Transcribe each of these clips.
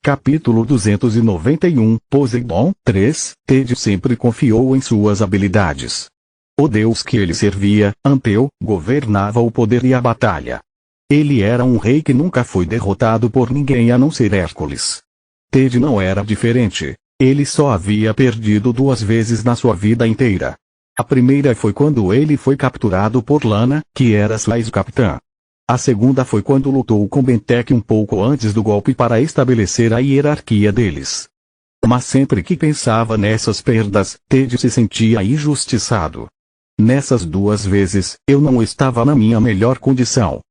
Capítulo 291, Poseidon 3, Ted sempre confiou em suas habilidades. O deus que ele servia, Anteu, governava o poder e a batalha. Ele era um rei que nunca foi derrotado por ninguém a não ser Hércules. Ted não era diferente. Ele só havia perdido 2 vezes na sua vida inteira. A primeira foi quando ele foi capturado por Lana, que era sua ex-capitã. A segunda foi quando lutou com Bentek um pouco antes do golpe para estabelecer a hierarquia deles. Mas sempre que pensava nessas perdas, Ted se sentia injustiçado. Nessas 2 vezes, eu não estava na minha melhor condição.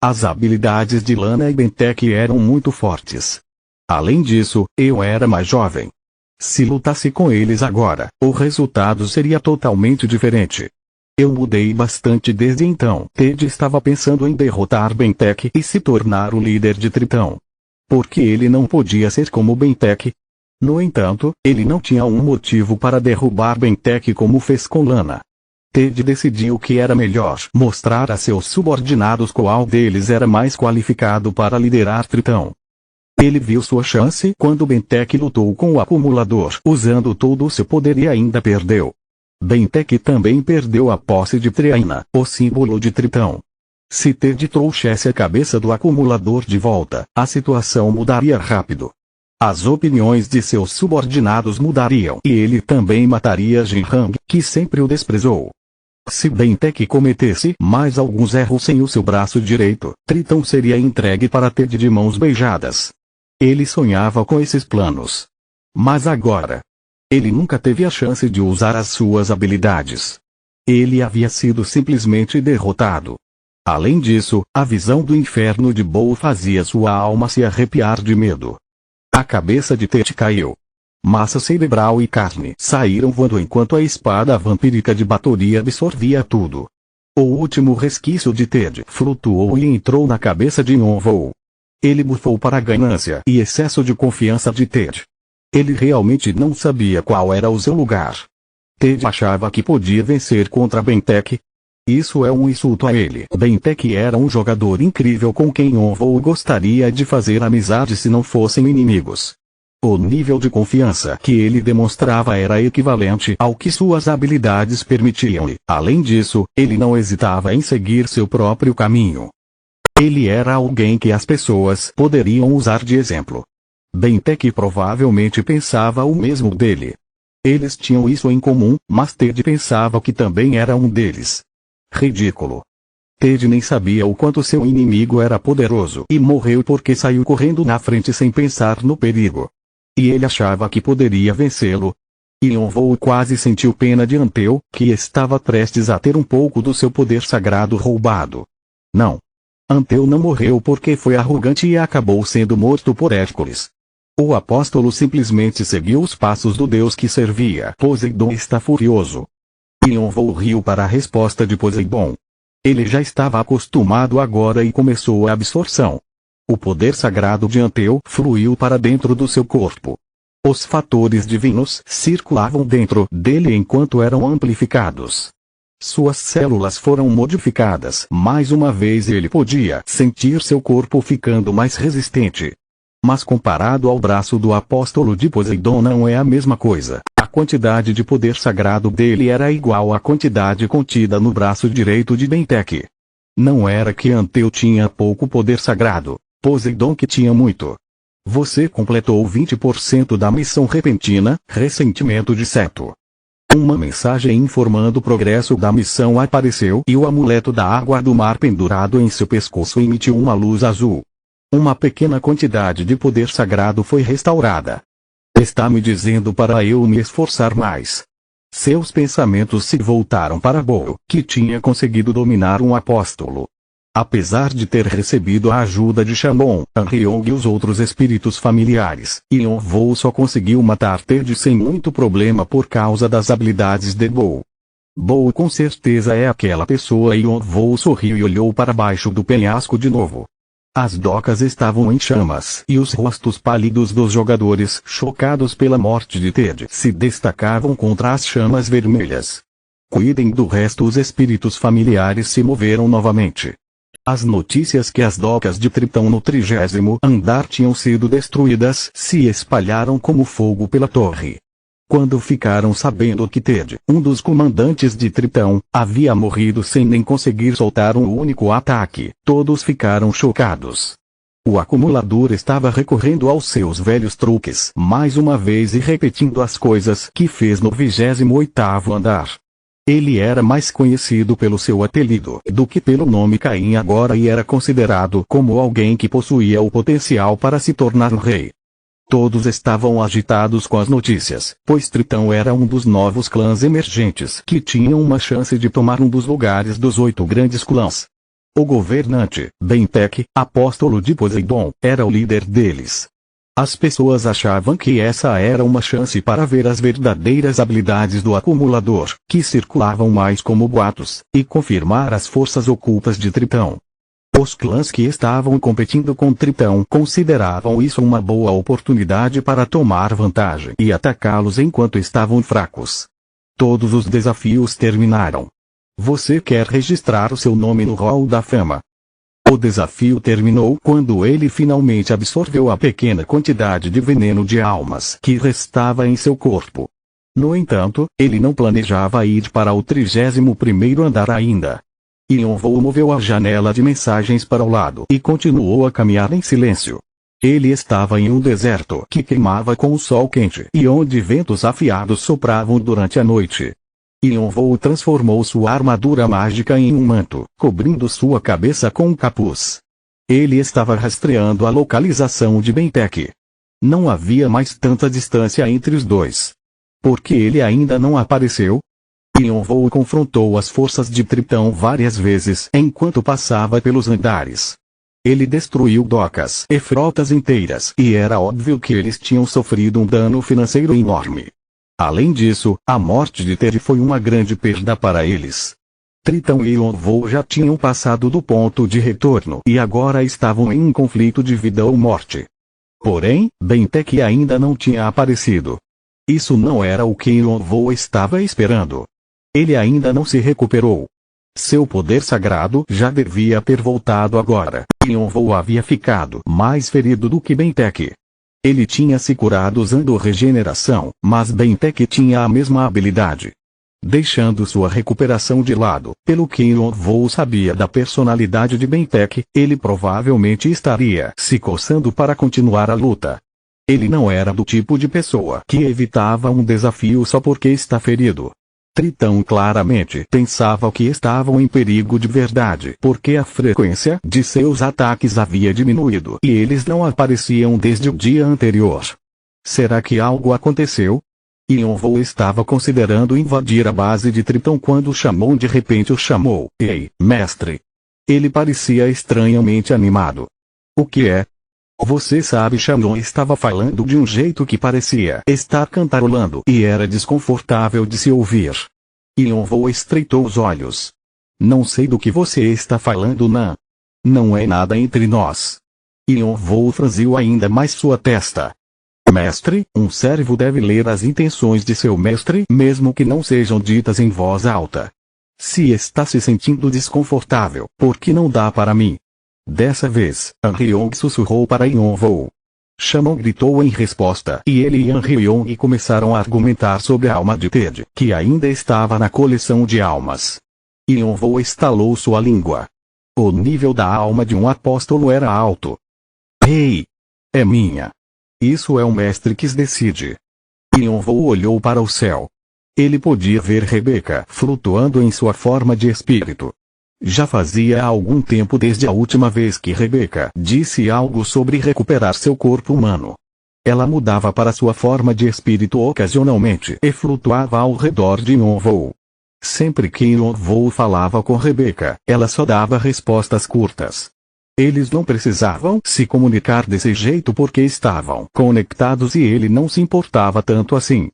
As habilidades de Lana e Bentek eram muito fortes. Além disso, eu era mais jovem. Se lutasse com eles agora, o resultado seria totalmente diferente. Eu mudei bastante desde então. Ted estava pensando em derrotar Bentek e se tornar o líder de Tritão. Porque ele não podia ser como Bentek. No entanto, ele não tinha um motivo para derrubar Bentek como fez com Lana. Ted decidiu que era melhor mostrar a seus subordinados qual deles era mais qualificado para liderar Tritão. Ele viu sua chance quando Bentek lutou com o acumulador usando todo o seu poder e ainda perdeu. Bentek também perdeu a posse de Triaina, o símbolo de Tritão. Se Ted trouxesse a cabeça do acumulador de volta, a situação mudaria rápido. As opiniões de seus subordinados mudariam e ele também mataria Jinhang, que sempre o desprezou. Se Bentek cometesse mais alguns erros sem o seu braço direito, Tritão seria entregue para Ted de mãos beijadas. Ele sonhava com esses planos. Mas agora, ele nunca teve a chance de usar as suas habilidades. Ele havia sido simplesmente derrotado. Além disso, a visão do inferno de Bow fazia sua alma se arrepiar de medo. A cabeça de Ted caiu. Massa cerebral e carne saíram voando enquanto a espada vampírica de Batory absorvia tudo. O último resquício de Ted flutuou e entrou na cabeça de Yonvou. Ele bufou para a ganância e excesso de confiança de Ted. Ele realmente não sabia qual era o seu lugar. Ted achava que podia vencer contra Bentek. Isso é um insulto a ele. Bentek era um jogador incrível com quem Yonvou gostaria de fazer amizade se não fossem inimigos. O nível de confiança que ele demonstrava era equivalente ao que suas habilidades permitiam e, além disso, ele não hesitava em seguir seu próprio caminho. Ele era alguém que as pessoas poderiam usar de exemplo. Bentek provavelmente pensava o mesmo dele. Eles tinham isso em comum, mas Ted pensava que também era um deles. Ridículo. Ted nem sabia o quanto seu inimigo era poderoso e morreu porque saiu correndo na frente sem pensar no perigo. E ele achava que poderia vencê-lo. Yonvou quase sentiu pena de Anteu, que estava prestes a ter um pouco do seu poder sagrado roubado. Não. Anteu não morreu porque foi arrogante e acabou sendo morto por Hércules. O apóstolo simplesmente seguiu os passos do deus que servia. Poseidon está furioso. Yonvou riu para a resposta de Poseidon. Ele já estava acostumado agora e começou a absorção. O poder sagrado de Anteu fluiu para dentro do seu corpo. Os fatores divinos circulavam dentro dele enquanto eram amplificados. Suas células foram modificadas. Mais uma vez ele podia sentir seu corpo ficando mais resistente. Mas comparado ao braço do apóstolo de Poseidon não é a mesma coisa. A quantidade de poder sagrado dele era igual à quantidade contida no braço direito de Bentek. Não era que Anteu tinha pouco poder sagrado, Poseidon que tinha muito. Você completou 20% da missão repentina, ressentimento de Seto. Uma mensagem informando o progresso da missão apareceu e o amuleto da água do mar pendurado em seu pescoço emitiu uma luz azul. Uma pequena quantidade de poder sagrado foi restaurada. Está me dizendo para eu me esforçar mais. Seus pensamentos se voltaram para Bow, que tinha conseguido dominar um apóstolo. Apesar de ter recebido a ajuda de Shamon, Anryong e os outros espíritos familiares, Yonvou só conseguiu matar Ted sem muito problema por causa das habilidades de Bow. Bow com certeza é aquela pessoa. Yonvou sorriu e olhou para baixo do penhasco de novo. As docas estavam em chamas e os rostos pálidos dos jogadores, chocados pela morte de Ted, se destacavam contra as chamas vermelhas. Cuidem do resto. Os espíritos familiares se moveram novamente. As notícias que as docas de Tritão no 30º andar tinham sido destruídas se espalharam como fogo pela torre. Quando ficaram sabendo que Ted, um dos comandantes de Tritão, havia morrido sem nem conseguir soltar um único ataque, todos ficaram chocados. O acumulador estava recorrendo aos seus velhos truques mais uma vez e repetindo as coisas que fez no 28º andar. Ele era mais conhecido pelo seu apelido do que pelo nome Caim agora e era considerado como alguém que possuía o potencial para se tornar um rei. Todos estavam agitados com as notícias, pois Tritão era um dos novos clãs emergentes que tinham uma chance de tomar um dos lugares dos 8 grandes clãs. O governante, Bentek, apóstolo de Poseidon, era o líder deles. As pessoas achavam que essa era uma chance para ver as verdadeiras habilidades do acumulador, que circulavam mais como boatos, e confirmar as forças ocultas de Tritão. Os clãs que estavam competindo com Tritão consideravam isso uma boa oportunidade para tomar vantagem e atacá-los enquanto estavam fracos. Todos os desafios terminaram. Você quer registrar o seu nome no Hall da Fama? O desafio terminou quando ele finalmente absorveu a pequena quantidade de veneno de almas que restava em seu corpo. No entanto, ele não planejava ir para o 31º andar ainda. Yonvou moveu a janela de mensagens para o lado e continuou a caminhar em silêncio. Ele estava em um deserto que queimava com o sol quente e onde ventos afiados sopravam durante a noite. Yonvou transformou sua armadura mágica em um manto, cobrindo sua cabeça com um capuz. Ele estava rastreando a localização de Bentek. Não havia mais tanta distância entre os dois. Por que ele ainda não apareceu? Yonvou confrontou as forças de Tritão várias vezes enquanto passava pelos andares. Ele destruiu docas e frotas inteiras e era óbvio que eles tinham sofrido um dano financeiro enorme. Além disso, a morte de Ted foi uma grande perda para eles. Tritão e Yonvou já tinham passado do ponto de retorno e agora estavam em um conflito de vida ou morte. Porém, Bentek ainda não tinha aparecido. Isso não era o que Yonvou estava esperando. Ele ainda não se recuperou. Seu poder sagrado já devia ter voltado agora. Yonvou havia ficado mais ferido do que Bentek. Ele tinha se curado usando regeneração, mas Bentek tinha a mesma habilidade. Deixando sua recuperação de lado, pelo que Yonvou sabia da personalidade de Bentek, ele provavelmente estaria se coçando para continuar a luta. Ele não era do tipo de pessoa que evitava um desafio só porque está ferido. Tritão claramente pensava que estavam em perigo de verdade porque a frequência de seus ataques havia diminuído e eles não apareciam desde o dia anterior. Será que algo aconteceu? Yonvou estava considerando invadir a base de Tritão quando Chamon de repente o chamou. Ei, mestre! Ele parecia estranhamente animado. O que é? Você sabe, Chamon estava falando de um jeito que parecia estar cantarolando e era desconfortável de se ouvir. Yonvou estreitou os olhos. Não sei do que você está falando, Nan. Não é nada entre nós. Yonvou franziu ainda mais sua testa. Mestre, um servo deve ler as intenções de seu mestre mesmo que não sejam ditas em voz alta. Se está se sentindo desconfortável, por que não dá para mim? Dessa vez, Anryong sussurrou para Yonvou. Chamon gritou em resposta e ele e Anryong começaram a argumentar sobre a alma de Ted, que ainda estava na coleção de almas. Yonvou estalou sua língua. O nível da alma de um apóstolo era alto. Ei! É minha. Isso é o mestre que decide. Yonvou olhou para o céu. Ele podia ver Rebeca flutuando em sua forma de espírito. Já fazia algum tempo desde a última vez que Rebeca disse algo sobre recuperar seu corpo humano. Ela mudava para sua forma de espírito ocasionalmente e flutuava ao redor de Yonvou. Sempre que Yonvou falava com Rebeca, ela só dava respostas curtas. Eles não precisavam se comunicar desse jeito porque estavam conectados e ele não se importava tanto assim.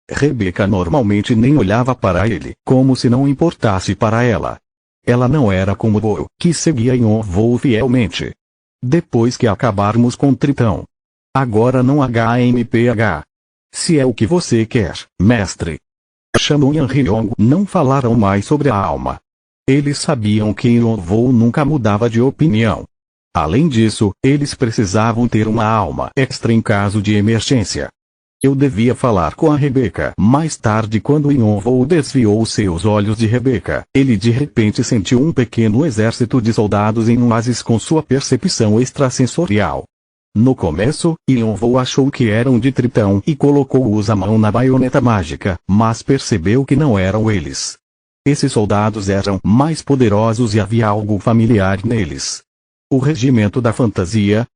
Rebeca normalmente nem olhava para ele, como se não importasse para ela. Ela não era como Bo, que seguia Yonvou fielmente. Depois que acabarmos com Tritão. Agora não HMPH. Se é o que você quer, mestre. Chamon e Anryong não falaram mais sobre a alma. Eles sabiam que Yonvou nunca mudava de opinião. Além disso, eles precisavam ter uma alma extra em caso de emergência. Eu devia falar com a Rebeca. Mais tarde, quando Yonvou desviou seus olhos de Rebeca, ele de repente sentiu um pequeno exército de soldados em um oásis com sua percepção extrasensorial. No começo, Yonvou achou que eram de Tritão e colocou-os a mão na baioneta mágica, mas percebeu que não eram eles. Esses soldados eram mais poderosos e havia algo familiar neles. O regimento da fantasia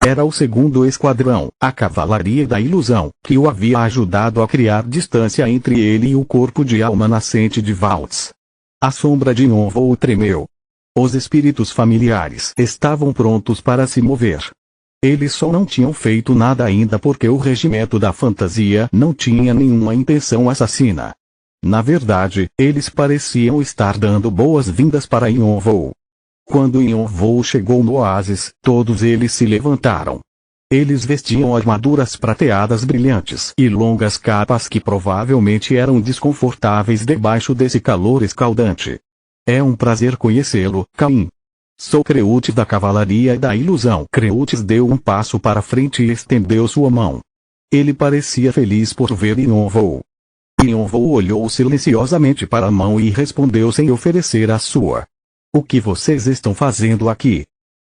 era o segundo esquadrão, a cavalaria da ilusão, que o havia ajudado a criar distância entre ele e o corpo de alma nascente de Waltz. A sombra de Yonvou tremeu. Os espíritos familiares estavam prontos para se mover. Eles só não tinham feito nada ainda porque o regimento da fantasia não tinha nenhuma intenção assassina. Na verdade, eles pareciam estar dando boas-vindas para Yonvou. Quando Yonvou chegou no oásis, todos eles se levantaram. Eles vestiam armaduras prateadas brilhantes e longas capas que provavelmente eram desconfortáveis debaixo desse calor escaldante. É um prazer conhecê-lo, Caim. Sou Creútes da Cavalaria da Ilusão. Creútes deu um passo para frente e estendeu sua mão. Ele parecia feliz por ver Yonvou. Yonvou olhou silenciosamente para a mão e respondeu sem oferecer a sua. O que vocês estão fazendo aqui?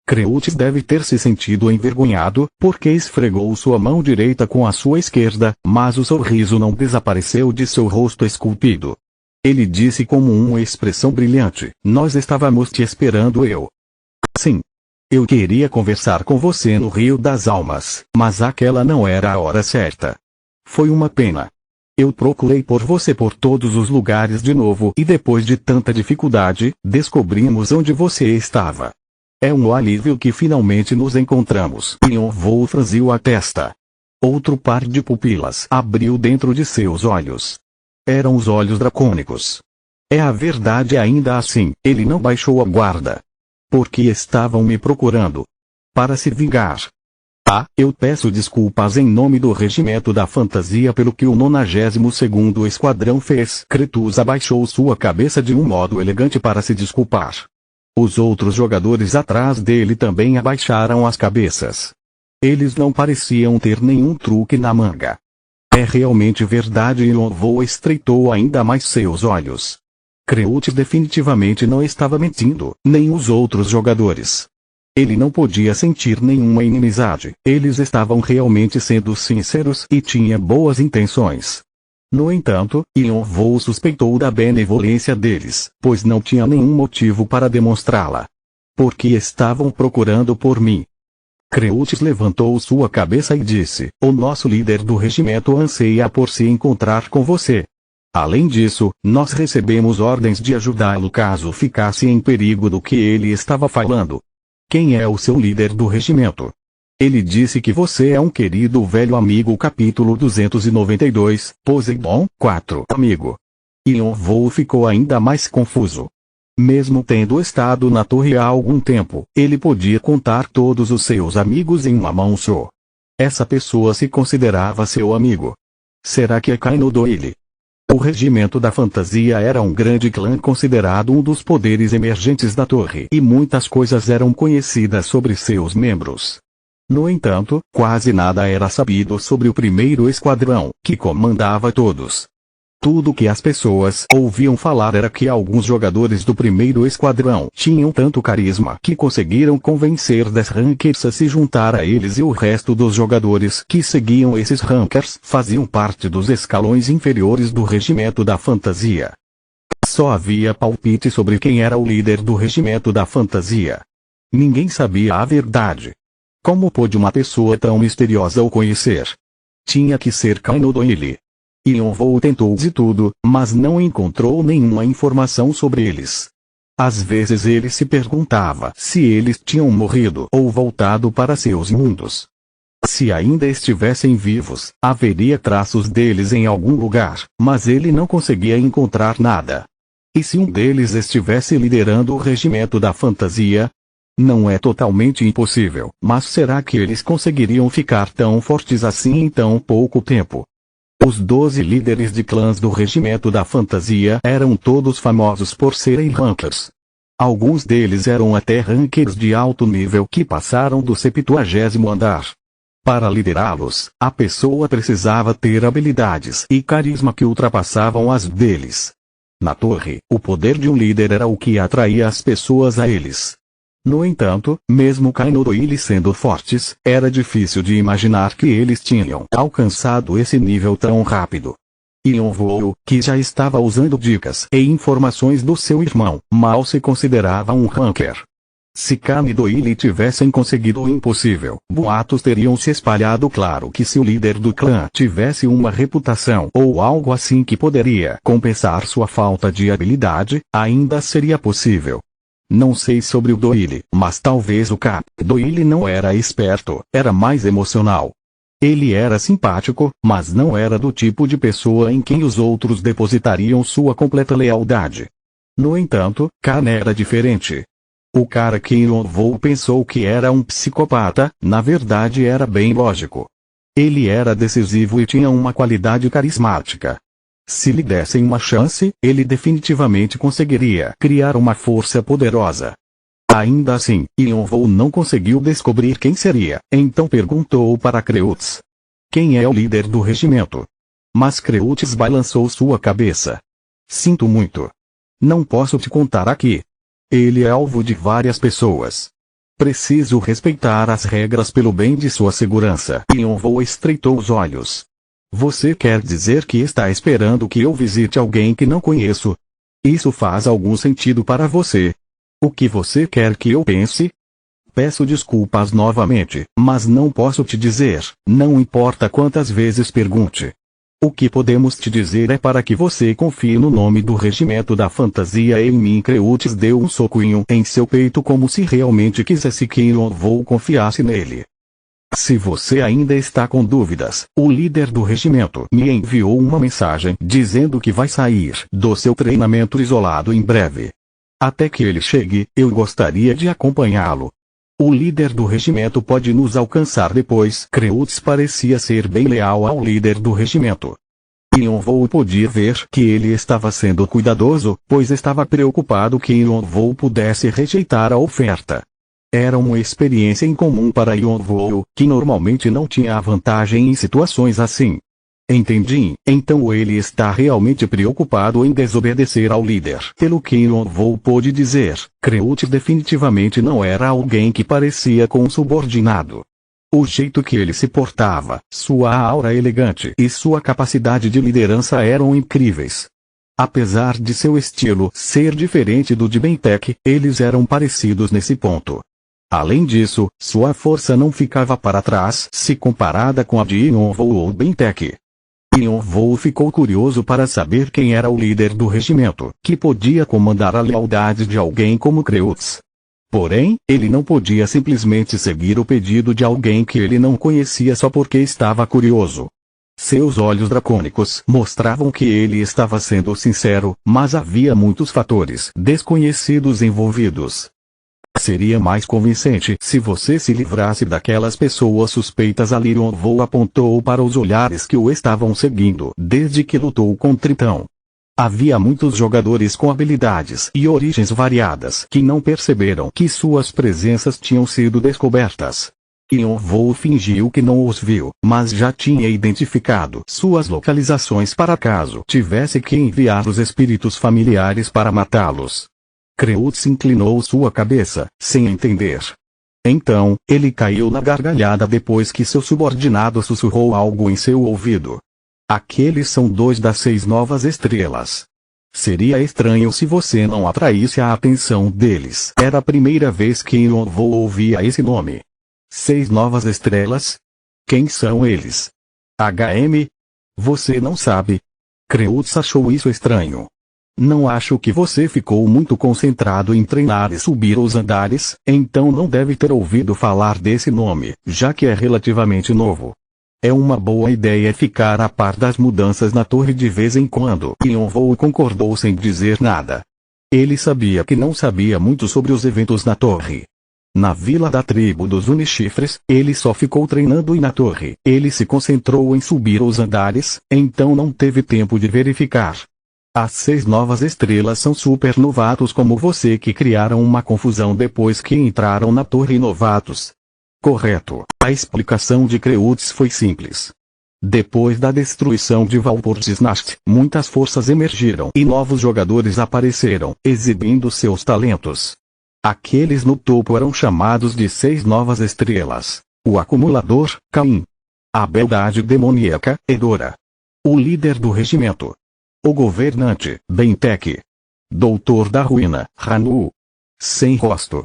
Creútes deve ter se sentido envergonhado, porque esfregou sua mão direita com a sua esquerda, mas o sorriso não desapareceu de seu rosto esculpido. Ele disse com uma expressão brilhante, nós estávamos te esperando Sim. Eu queria conversar com você no Rio das Almas, mas aquela não era a hora certa. Foi uma pena. Eu procurei por você por todos os lugares de novo e depois de tanta dificuldade, descobrimos onde você estava. É um alívio que finalmente nos encontramos. Yonvou franziu a testa. Outro par de pupilas abriu dentro de seus olhos. Eram os olhos dracônicos. É a verdade ainda assim, ele não baixou a guarda. Porque estavam me procurando. Para se vingar. Eu peço desculpas em nome do regimento da fantasia pelo que o 92º Esquadrão fez. Cretus abaixou sua cabeça de um modo elegante para se desculpar. Os outros jogadores atrás dele também abaixaram as cabeças. Eles não pareciam ter nenhum truque na manga. É realmente verdade e Yonvou estreitou ainda mais seus olhos. Creútes definitivamente não estava mentindo, nem os outros jogadores. Ele não podia sentir nenhuma inimizade, eles estavam realmente sendo sinceros e tinha boas intenções. No entanto, Yonvou suspeitou da benevolência deles, pois não tinha nenhum motivo para demonstrá-la. Porque estavam procurando por mim. Creútes levantou sua cabeça e disse, o nosso líder do regimento anseia por se encontrar com você. Além disso, nós recebemos ordens de ajudá-lo caso ficasse em perigo do que ele estava falando. Quem é o seu líder do regimento? Ele disse que você é um querido velho amigo. Capítulo 292, Poseidon 4. Amigo. Yonvou ficou ainda mais confuso. Mesmo tendo estado na torre há algum tempo, ele podia contar todos os seus amigos em uma mão só. Essa pessoa se considerava seu amigo. Será que é Kaino Doyle? O regimento da fantasia era um grande clã considerado um dos poderes emergentes da torre e muitas coisas eram conhecidas sobre seus membros. No entanto, quase nada era sabido sobre o primeiro esquadrão, que comandava todos. Tudo que as pessoas ouviam falar era que alguns jogadores do primeiro esquadrão tinham tanto carisma que conseguiram convencer 10 rankers a se juntar a eles e o resto dos jogadores que seguiam esses rankers faziam parte dos escalões inferiores do regimento da fantasia. Só havia palpite sobre quem era o líder do regimento da fantasia. Ninguém sabia a verdade. Como pôde uma pessoa tão misteriosa o conhecer? Tinha que ser Kaino Doyle. Yonvou tentou de tudo, mas não encontrou nenhuma informação sobre eles. Às vezes ele se perguntava se eles tinham morrido ou voltado para seus mundos. Se ainda estivessem vivos, haveria traços deles em algum lugar, mas ele não conseguia encontrar nada. E se um deles estivesse liderando o regimento da fantasia? Não é totalmente impossível, mas será que eles conseguiriam ficar tão fortes assim em tão pouco tempo? Os 12 líderes de clãs do Regimento da Fantasia eram todos famosos por serem rankers. Alguns deles eram até rankers de alto nível que passaram do 70º andar. Para liderá-los, a pessoa precisava ter habilidades e carisma que ultrapassavam as deles. Na torre, o poder de um líder era o que atraía as pessoas a eles. No entanto, mesmo Kaido e Doyle sendo fortes, era difícil de imaginar que eles tinham alcançado esse nível tão rápido. Yonvou, que já estava usando dicas e informações do seu irmão, mal se considerava um ranker. Se Kaido e Doyle tivessem conseguido o impossível, boatos teriam se espalhado. Claro que se o líder do clã tivesse uma reputação ou algo assim que poderia compensar sua falta de habilidade, ainda seria possível. Não sei sobre o Doyle, mas talvez o Doyle não era esperto, era mais emocional. Ele era simpático, mas não era do tipo de pessoa em quem os outros depositariam sua completa lealdade. No entanto, Khan era diferente. O cara que Yonvou pensou que era um psicopata, na verdade era bem lógico. Ele era decisivo e tinha uma qualidade carismática. Se lhe dessem uma chance, ele definitivamente conseguiria criar uma força poderosa. Ainda assim, Yonvou não conseguiu descobrir quem seria, então perguntou para Kreutz. Quem é o líder do regimento? Mas Kreutz balançou sua cabeça. Sinto muito. Não posso te contar aqui. Ele é alvo de várias pessoas. Preciso respeitar as regras pelo bem de sua segurança. Yonvou estreitou os olhos. Você quer dizer que está esperando que eu visite alguém que não conheço? Isso faz algum sentido para você? O que você quer que eu pense? Peço desculpas novamente, mas não posso te dizer, não importa quantas vezes pergunte. O que podemos te dizer é para que você confie no nome do Regimento da Fantasia e em mim. Kreutz deu um soquinho em seu peito como se realmente quisesse que Yonvou confiasse nele. Se você ainda está com dúvidas, o líder do regimento me enviou uma mensagem dizendo que vai sair do seu treinamento isolado em breve. Até que ele chegue, eu gostaria de acompanhá-lo. O líder do regimento pode nos alcançar depois. Kreutz parecia ser bem leal ao líder do regimento. Yonvou podia ver que ele estava sendo cuidadoso, pois estava preocupado que Yonvou pudesse rejeitar a oferta. Era uma experiência incomum para Yonvou, que normalmente não tinha a vantagem em situações assim. Entendi, então ele está realmente preocupado em desobedecer ao líder. Pelo que Yonvou pôde dizer, Kreutz definitivamente não era alguém que parecia com um subordinado. O jeito que ele se portava, sua aura elegante e sua capacidade de liderança eram incríveis. Apesar de seu estilo ser diferente do de Bentek, eles eram parecidos nesse ponto. Além disso, sua força não ficava para trás se comparada com a de Yonvou ou Bentek. Yonvou ficou curioso para saber quem era o líder do regimento, que podia comandar a lealdade de alguém como Kreutz. Porém, ele não podia simplesmente seguir o pedido de alguém que ele não conhecia só porque estava curioso. Seus olhos dracônicos mostravam que ele estava sendo sincero, mas havia muitos fatores desconhecidos envolvidos. Seria mais convincente se você se livrasse daquelas pessoas suspeitas. Ali Yonvou apontou para os olhares que o estavam seguindo desde que lutou com Tritão. Havia muitos jogadores com habilidades e origens variadas que não perceberam que suas presenças tinham sido descobertas. Yonvou fingiu que não os viu, mas já tinha identificado suas localizações para caso tivesse que enviar os espíritos familiares para matá-los. Kreutz inclinou sua cabeça, sem entender. Então, ele caiu na gargalhada depois que seu subordinado sussurrou algo em seu ouvido. Aqueles são 2 das 6 novas estrelas. Seria estranho se você não atraísse a atenção deles. Era a primeira vez que Yonvou ouvia esse nome. 6 novas estrelas? Quem são eles? HM? Você não sabe? Kreutz achou isso estranho. Não acho que você ficou muito concentrado em treinar e subir os andares, então não deve ter ouvido falar desse nome, já que é relativamente novo. É uma boa ideia ficar a par das mudanças na torre de vez em quando. Yonvou concordou sem dizer nada. Ele sabia que não sabia muito sobre os eventos na torre. Na vila da tribo dos Unichifres, ele só ficou treinando e na torre, ele se concentrou em subir os andares, então não teve tempo de verificar. As 6 novas estrelas são super novatos como você que criaram uma confusão depois que entraram na torre novatos. Correto. A explicação de Kreutz foi simples. Depois da destruição de Valpurgisnacht, muitas forças emergiram e novos jogadores apareceram, exibindo seus talentos. Aqueles no topo eram chamados de 6 novas estrelas. O acumulador, Caim. A beldade demoníaca, Edora. O líder do regimento. O governante, Bentek. Doutor da ruína, Ranu. Sem rosto.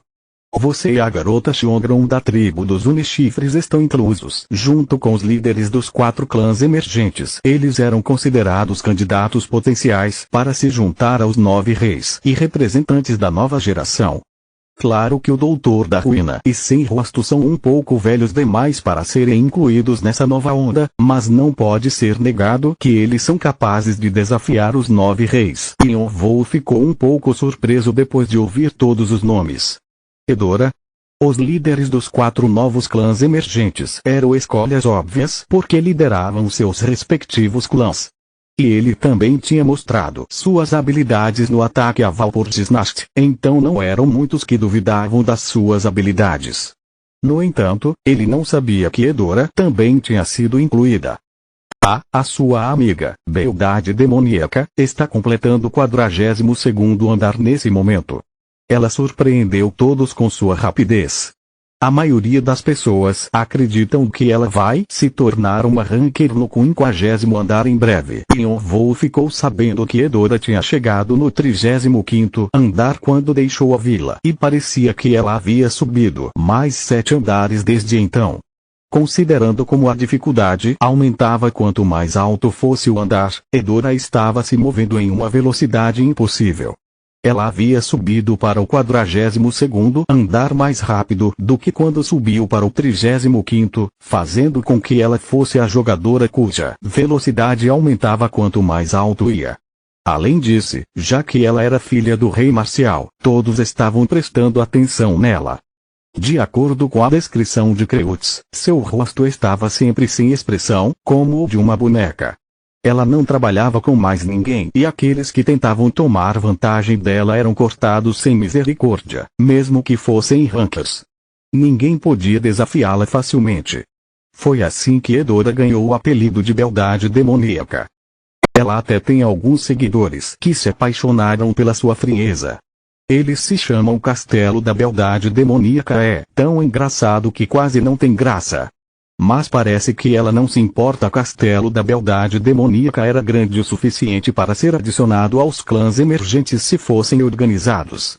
Você e a garota Xiongron da tribo dos Unichifres estão inclusos. Junto com os líderes dos 4 clãs emergentes. Eles eram considerados candidatos potenciais para se juntar aos 9 reis e representantes da nova geração. Claro que o Doutor da Ruína e Sem Rosto são um pouco velhos demais para serem incluídos nessa nova onda, mas não pode ser negado que eles são capazes de desafiar os 9 reis. Yonvou ficou um pouco surpreso depois de ouvir todos os nomes. Edora. Os líderes dos 4 novos clãs emergentes eram escolhas óbvias porque lideravam seus respectivos clãs. E ele também tinha mostrado suas habilidades no ataque a Valpurgisnacht, então não eram muitos que duvidavam das suas habilidades. No entanto, ele não sabia que Edora também tinha sido incluída. A sua amiga, beldade demoníaca, está completando o 42º andar nesse momento. Ela surpreendeu todos com sua rapidez. A maioria das pessoas acreditam que ela vai se tornar uma ranker no 50º andar em breve. Yonvou ficou sabendo que Edora tinha chegado no 35º andar quando deixou a vila e parecia que ela havia subido mais 7 andares desde então. Considerando como a dificuldade aumentava quanto mais alto fosse o andar, Edora estava se movendo em uma velocidade impossível. Ela havia subido para o 42º andar mais rápido do que quando subiu para o 35º, fazendo com que ela fosse a jogadora cuja velocidade aumentava quanto mais alto ia. Além disso, já que ela era filha do rei marcial, todos estavam prestando atenção nela. De acordo com a descrição de Kreutz, seu rosto estava sempre sem expressão, como o de uma boneca. Ela não trabalhava com mais ninguém e aqueles que tentavam tomar vantagem dela eram cortados sem misericórdia, mesmo que fossem rankers. Ninguém podia desafiá-la facilmente. Foi assim que Edora ganhou o apelido de beldade demoníaca. Ela até tem alguns seguidores que se apaixonaram pela sua frieza. Eles se chamam Castelo da Beldade Demoníaca. É tão engraçado que quase não tem graça. Mas parece que ela não se importa. Castelo da Beldade Demoníaca era grande o suficiente para ser adicionado aos clãs emergentes se fossem organizados.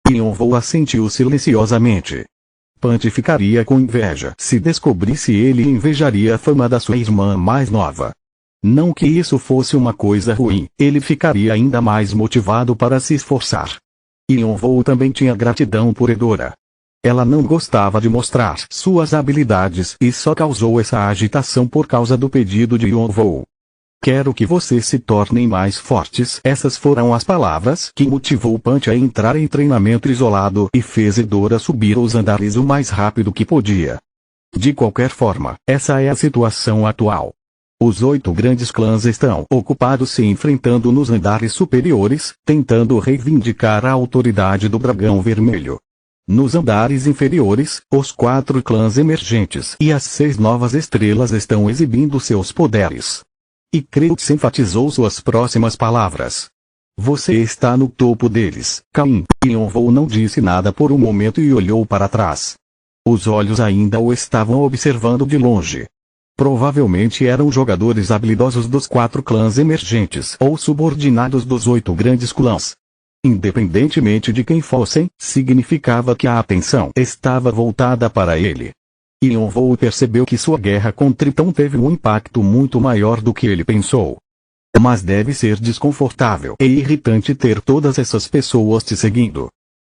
Yonvou assentiu silenciosamente. Punch ficaria com inveja se descobrisse ele e invejaria a fama da sua irmã mais nova. Não que isso fosse uma coisa ruim, ele ficaria ainda mais motivado para se esforçar. Yonvou também tinha gratidão por Edora. Ela não gostava de mostrar suas habilidades e só causou essa agitação por causa do pedido de Yonvou. Quero que vocês se tornem mais fortes. Essas foram as palavras que motivou Punch a entrar em treinamento isolado e fez Edora subir os andares o mais rápido que podia. De qualquer forma, essa é a situação atual. Os 8 grandes clãs estão ocupados se enfrentando nos andares superiores, tentando reivindicar a autoridade do Dragão Vermelho. Nos andares inferiores, os 4 clãs emergentes e as 6 novas estrelas estão exibindo seus poderes. E Kreutz enfatizou suas próximas palavras. Você está no topo deles, Caim. Yonvou não disse nada por um momento e olhou para trás. Os olhos ainda o estavam observando de longe. Provavelmente eram jogadores habilidosos dos 4 clãs emergentes ou subordinados dos 8 grandes clãs. Independentemente de quem fossem, significava que a atenção estava voltada para ele. Yonvou percebeu que sua guerra com Tritão teve um impacto muito maior do que ele pensou. Mas deve ser desconfortável e irritante ter todas essas pessoas te seguindo.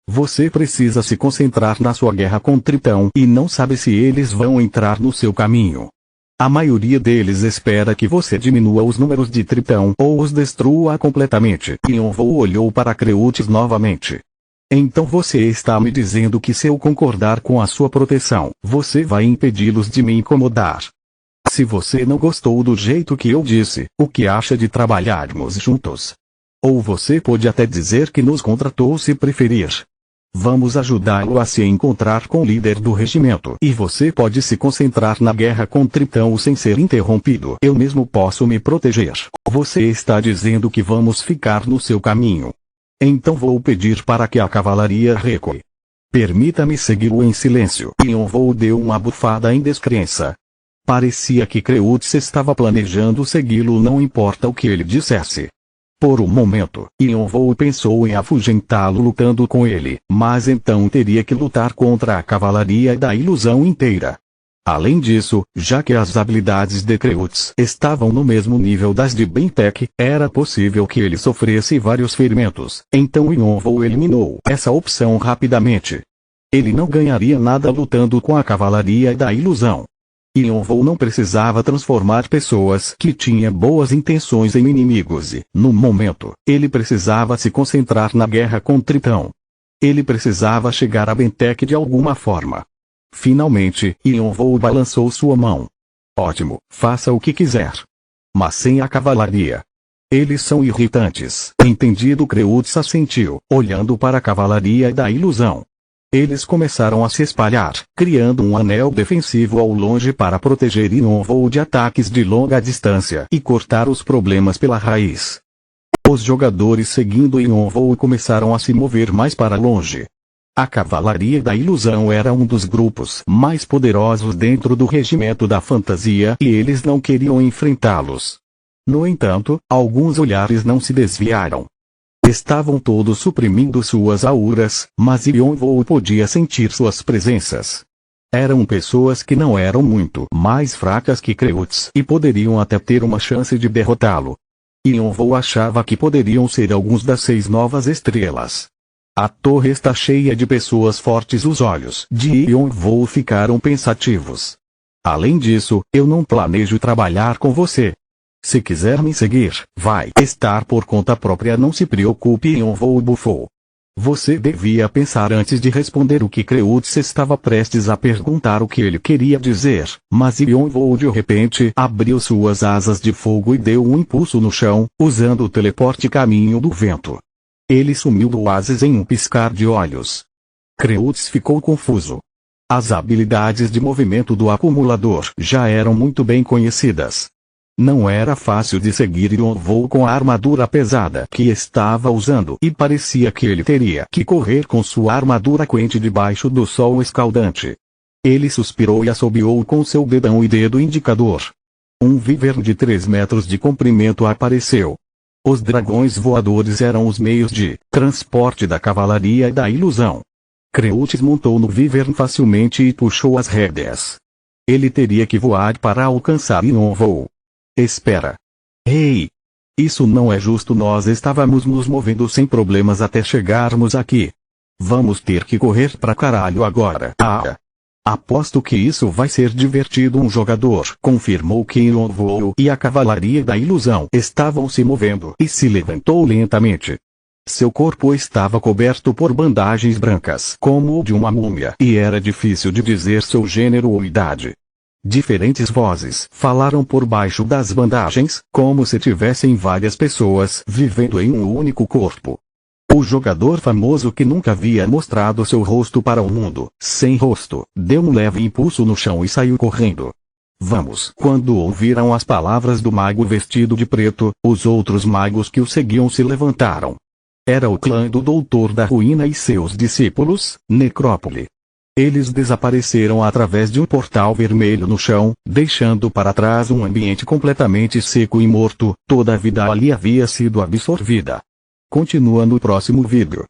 Você precisa se concentrar na sua guerra com Tritão e não sabe se eles vão entrar no seu caminho. A maioria deles espera que você diminua os números de Tritão ou os destrua completamente. Yonvou olhou para Kreutz novamente. Então você está me dizendo que se eu concordar com a sua proteção, você vai impedi-los de me incomodar. Se você não gostou do jeito que eu disse, o que acha de trabalharmos juntos? Ou você pode até dizer que nos contratou se preferir. Vamos ajudá-lo a se encontrar com o líder do regimento. E você pode se concentrar na guerra com Tritão sem ser interrompido. Eu mesmo posso me proteger. Você está dizendo que vamos ficar no seu caminho. Então vou pedir para que a cavalaria recue. Permita-me segui-lo em silêncio. Yonvou deu uma bufada em descrença. Parecia que Creutz estava planejando segui-lo, não importa o que ele dissesse. Por um momento, Yonvou pensou em afugentá-lo lutando com ele, mas então teria que lutar contra a cavalaria da ilusão inteira. Além disso, já que as habilidades de Creutz estavam no mesmo nível das de Bentek, era possível que ele sofresse vários ferimentos, então Yonvou eliminou essa opção rapidamente. Ele não ganharia nada lutando com a cavalaria da ilusão. Yonvou não precisava transformar pessoas que tinham boas intenções em inimigos e, no momento, ele precisava se concentrar na guerra com Tritão. Ele precisava chegar a Bentek de alguma forma. Finalmente, Yonvou balançou sua mão. Ótimo, faça o que quiser. Mas sem a cavalaria. Eles são irritantes. Entendido, Creutz assentiu, olhando para a cavalaria da ilusão. Eles começaram a se espalhar, criando um anel defensivo ao longe para proteger Yonvou de ataques de longa distância e cortar os problemas pela raiz. Os jogadores seguindo Yonvou começaram a se mover mais para longe. A cavalaria da ilusão era um dos grupos mais poderosos dentro do regimento da fantasia e eles não queriam enfrentá-los. No entanto, alguns olhares não se desviaram. Estavam todos suprimindo suas auras, mas Yonvou podia sentir suas presenças. Eram pessoas que não eram muito mais fracas que Creutz e poderiam até ter uma chance de derrotá-lo. Yonvou achava que poderiam ser alguns das 6 novas estrelas. A torre está cheia de pessoas fortes. Os olhos de Yonvou ficaram pensativos. Além disso, eu não planejo trabalhar com você. Se quiser me seguir, vai estar por conta própria, não se preocupe. Yonvou bufou. Você devia pensar antes de responder o que Creutz estava prestes a perguntar o que ele queria dizer, mas Yonvou de repente abriu suas asas de fogo e deu um impulso no chão, usando o teleporte caminho do vento. Ele sumiu do oásis em um piscar de olhos. Creutz ficou confuso. As habilidades de movimento do acumulador já eram muito bem conhecidas. Não era fácil de seguir Yonvou com a armadura pesada que estava usando e parecia que ele teria que correr com sua armadura quente debaixo do sol escaldante. Ele suspirou e assobiou com seu dedão e dedo indicador. Um víver de 3 metros de comprimento apareceu. Os dragões voadores eram os meios de transporte da cavalaria da ilusão. Creutz montou no víver facilmente e puxou as rédeas. Ele teria que voar para alcançar Yonvou. Espera. Ei! Isso não é justo, nós estávamos nos movendo sem problemas até chegarmos aqui. Vamos ter que correr pra caralho agora. Aposto que isso vai ser divertido. Um jogador confirmou que Yonvou e a cavalaria da ilusão estavam se movendo e se levantou lentamente. Seu corpo estava coberto por bandagens brancas como o de uma múmia e era difícil de dizer seu gênero ou idade. Diferentes vozes falaram por baixo das bandagens, como se tivessem várias pessoas vivendo em um único corpo. O jogador famoso que nunca havia mostrado seu rosto para o mundo, sem rosto, deu um leve impulso no chão e saiu correndo. Vamos! Quando ouviram as palavras do mago vestido de preto, os outros magos que o seguiam se levantaram. Era o clã do Doutor da Ruína e seus discípulos, Necrópole. Eles desapareceram através de um portal vermelho no chão, deixando para trás um ambiente completamente seco e morto. Toda a vida ali havia sido absorvida. Continua no próximo vídeo.